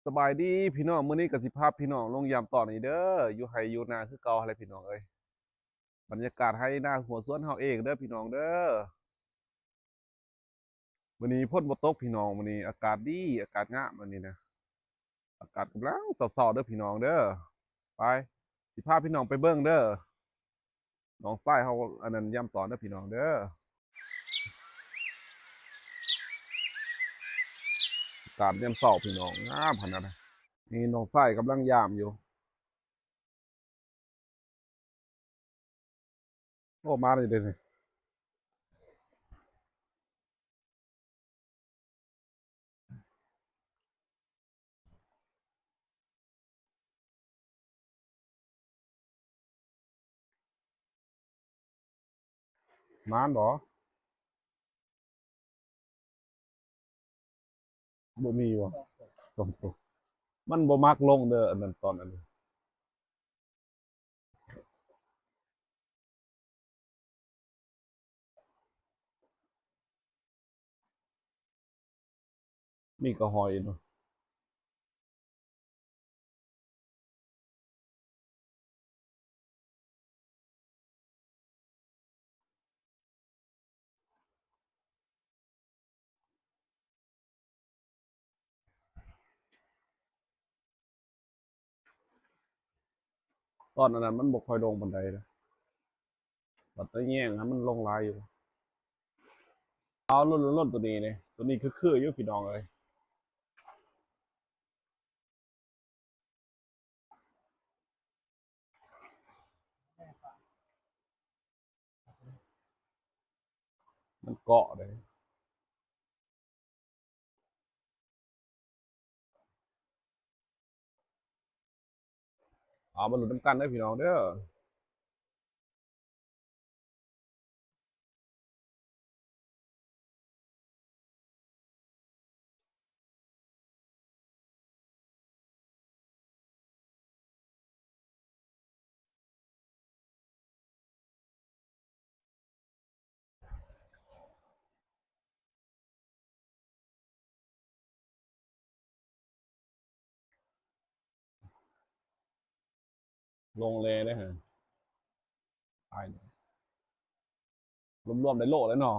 สบายดีพี่น้องมื้อนี้ก็สิพาพี่น้องลงยามตอนนี้เด้ออยู่ไห้อยู่นาคือเก่าอะไรพี่น้องเอ้ยบรรยากาศไห้นาหัวสวนเฮาเองเด้อพี่น้องเด้อมื้อนี้ฝนบ่ตกพี่น้องมื้อนี้อากาศดีอากาศงามมื้อนี้นะอากาศกำลังเซาๆเด้อพี่น้องเด้อไปสิพาพี่น้องไปเบิ่งเด้อน้องชายเฮาอันนั้นยามตอนเด้อพี่น้องเด้ออากาศยามเช้าพี่น้องงามขนาดนะนี่น้องชายกำลังยามอยู่โอ้มาเลยเด้อนี่มานบ่บ่มีว่ะสมตัวมันบ่มักลงเด้ออันนั้นตอนนั้น นี่ก็หอยเนาะตอนนั้นมันบ่ค่อยลงบันไดนะบัดตะแย่งครับมันลงหลายอยู่เอารุ่นตัวนี้นี่ตัวนี้คืออยู่พี่น้องเอ้ยมันเกาะเลยเอามาลุ้นน้ำกันเด้อพี่น้องเด้อลงเลยนะฮะตายรวมๆได้โลแล้วเนาะ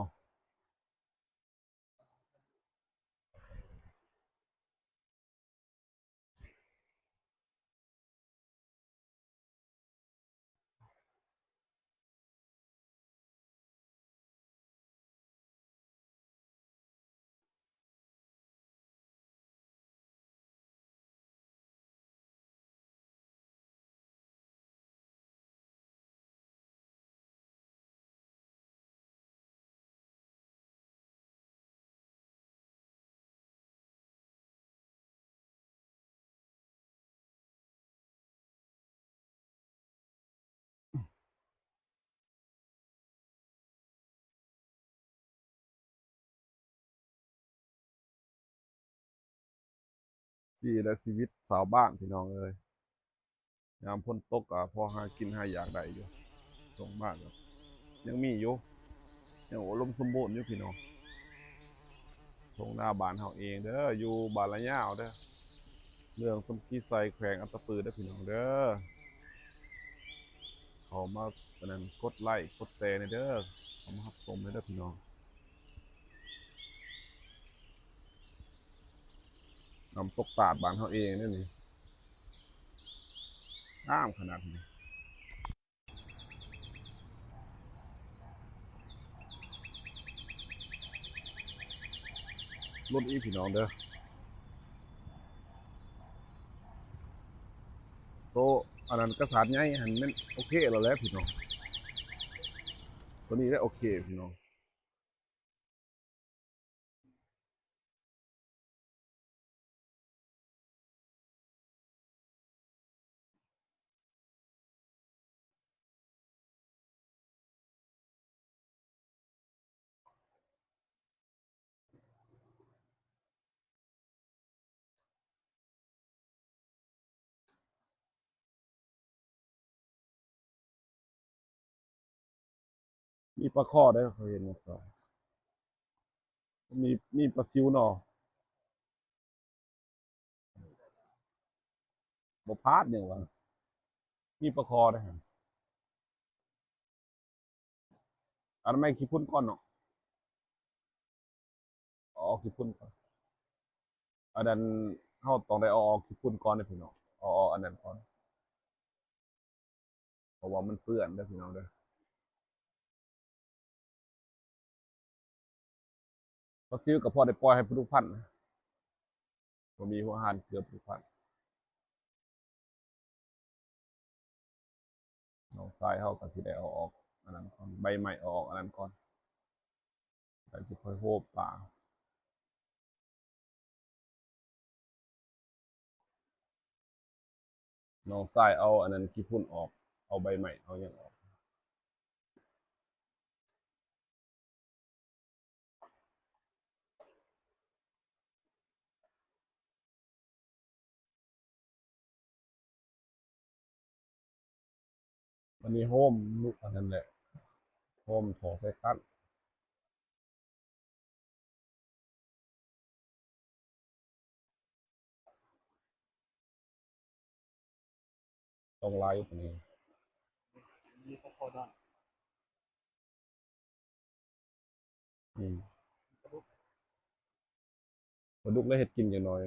สี่และชีวิตสาวบ้านพี่น้องเอ้ยยามพ้นตกอ่ะพอหากินหาอยากได้อยู่ตรงบ้านครับยังมีอยู่ยังอุดมสมบูรณ์อยู่พี่น้องทงหน้าบ้านเฮาเองเด้ออยู่บ้านละยาวเด้อเรื่องสมกีไซแขวงอัตตปือเด้อพี่น้องเด้อ เขามาตอนนั้นกดไลค์กดแชร์ในเด้อเขามารับชมในเด้อพี่น้องนำตกตาดบ้านเขาเองนี่นี่งามขนาดนี้รถอีพี่น้องเด้อโตอันนั้นกระสานใหญ่หันมันโอเคแล้วแหละพี่น้องตัวนี้ได้โอเคพี่น้องมีปลาข้อได้อเขาเห็นมาสองมีมีปลาซิวเนาะ บ่พลาดเนี่ยว่ามีประคอได้หั่นอันไม่ขี้พุ่นก่อนเนาะเอาออกขี้พุ่นก่อนอันนั้นเฮาต้องได้เอาออกขี้พุ่นก่อนเด้อพี่น้องเอาออกอันนั้นก่อนเพราะว่ามันเปื้อนเด้อพี่น้องเด้อปลาซิวก็พอได้ปล่อยให้ปลาดุกพันธุ์นะบ่มีหัวอาหารเกลือปลาดุกพันธุ์น้องทรายเฮาก็สิได้เอาออกอันนั้นก่อนใบไม้เอาออกอันนั้นก่อนแล้วสิค่อยโฮบปลาน้องทรายเอาอันนั้นขี้ฝุ่นออกเอาใบไม้เอาหยังออกวันนี้โฮมลูกอันนั้นแหละโฮมโถใส่คั้นต้องลายอยู่ตรงนี้อืมปลาดุกได้เฮ็ดกินอย่างน้อย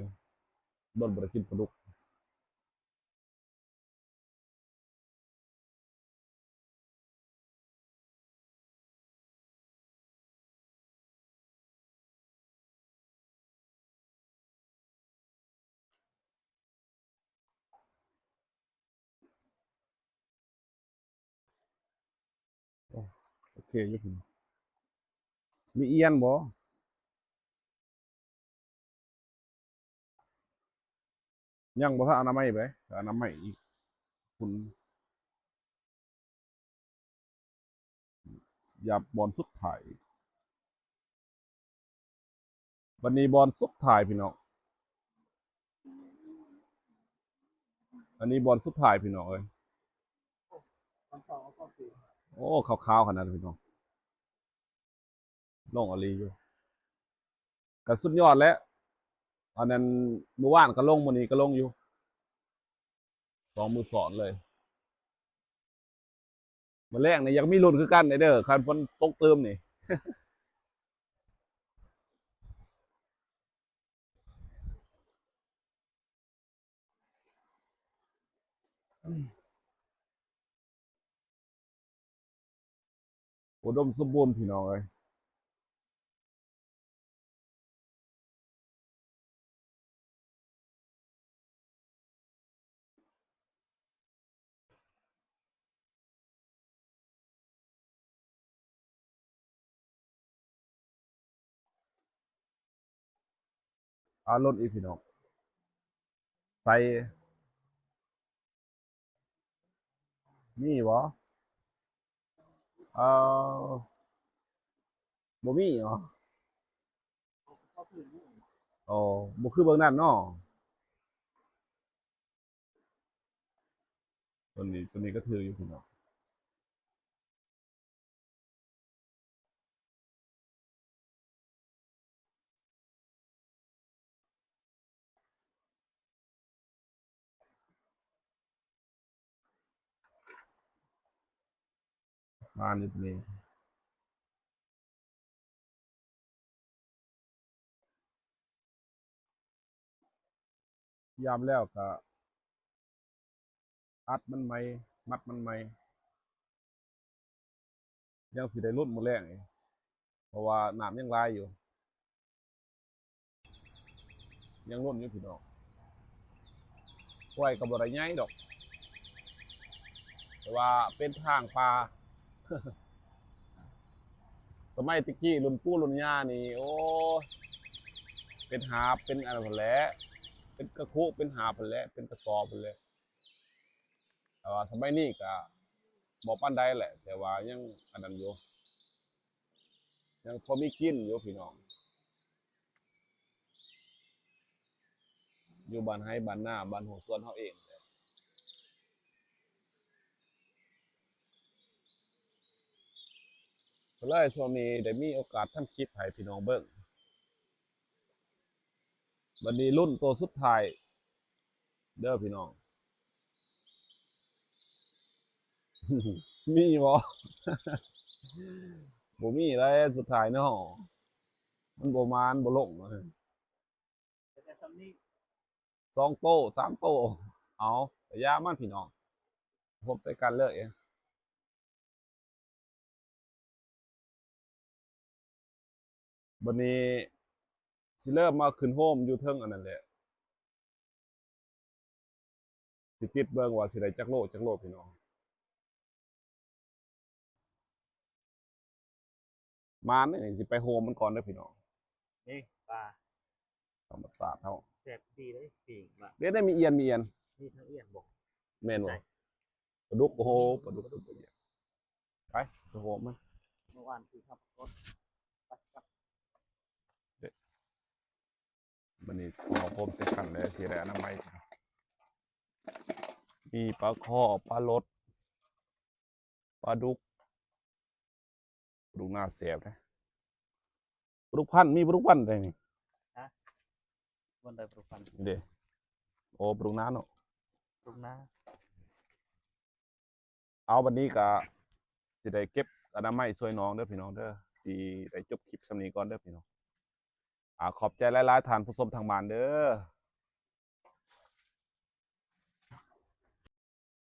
โดนบ่ได้กินปลาดุกโอ้โอเคอยู่พี่น้องมีเอียนบ่ยังบ่ทันอนามัยไปอนามัยอีกคุณอย่าบอลสุดท้ายวันนี้บอลสุดท้ายพี่น้องอันนี้บอลสุดท้ายพี่น้องเอ้ยโอ้ขาวๆขนาดนั้นพี่น้องลงอลีอยู่ก็สุดยอดแล้วอันนั้นเมื่อวานก็ลงมื้อนี้ก็ลงอยู่2มื้อซ้อนเลยมื้อแรกนี่ยังมีลุ้นคือกันเด้อคันฝนตกเติมนี่อุดมสมบูรณ์พี่น้องเอ้ยรถอีกพี่น้องใส่มีบ่เอ่อบ่มีเหรออ๋อบ่คือเบิ่งนั่นเนาะตัวนี้ก็ถืออยู่พี่น้องมาอยู่ตรงนี้ยามแล้วก็อัดมันใหม่มัดมันใหม่ยังสิได้ลุ้นมื้อแรงอีกเพราะว่าน้ำยังหลายอยู่ยังล้นอยู่พี่น้องห้วยก็บ่ได้ใหญ่ดอกแต่ว่าเป็นทางป่าสมัยตะกี้รุ่นปู่รุ่นย่านี่โอ้เป็นหาบเป็นอันนั้นพุ่นแหละเป็นกระคุเป็นหาบพุ่นแหละเป็นกระสอบพุ่นแหละแต่ว่าสมัยนี้ก็บ่ปานใดแหละแต่ว่ายังอันนั้นอยู่ยังพอมีกินอยู่พี่น้องอยู่บ้านไร่บ้านนาบ้านหัวสวนเฮาเองก็เลยช่วงนี้ได้มีโอกาสทำคลิปให้พี่น้องเบิ่งบัดนี้รุ่นตัวสุดท้ายเด้อพี่น้อง มีบ่บ่มีแล้วสุดท้ายเนาะมันบ่มานบ่ลงแต่ซ้ำนี้สองโต้สามโต้เอาแต่ยามันพี่น้องผมใส่กันเลยบัดนี้สิเริ่มมาขึ้นโฮมอยู่เทิงอันนั้นแหละสิติดเบิ่งว่าสิได้จักโลพี่น้องมาเนี่ยสิไปโฮมมันก่อนเด้อพี่น้อง นี่ปลาธรรมศาสตร์เฮาแซ่บดีเลยปีกว่าเด้ได้มีเอียนนี่ทั้งเอี้ยนบอกแม่นบ่ใช่ปลาดุกโอ้โหปลาดุกตัวใหญ่ไปไปโฮมมัน เมื่อวานคือขับรถไปกับบัดนี้หมอผมใส่กันแล้วสิได้อนามัยมีปลาข้อปลาลดปลาดุกหน้าแซ่บนะปลาดุกพันธุ์มีปลาดุกพันธุ์ได้นี่ บนไดปรุพันธ์นี่เด้โอ้ปลาดุกน้าเนาะ ตรงหน้าเอาบัดนี้ก็สิได้เก็บอนามัยช่วยน้องเด้อพี่น้องเด้อสิได้จบคลิปสำนี้ก่อนเด้อพี่น้องขอบใจหลายๆท่านผู้ชมทางบ้านเด้อ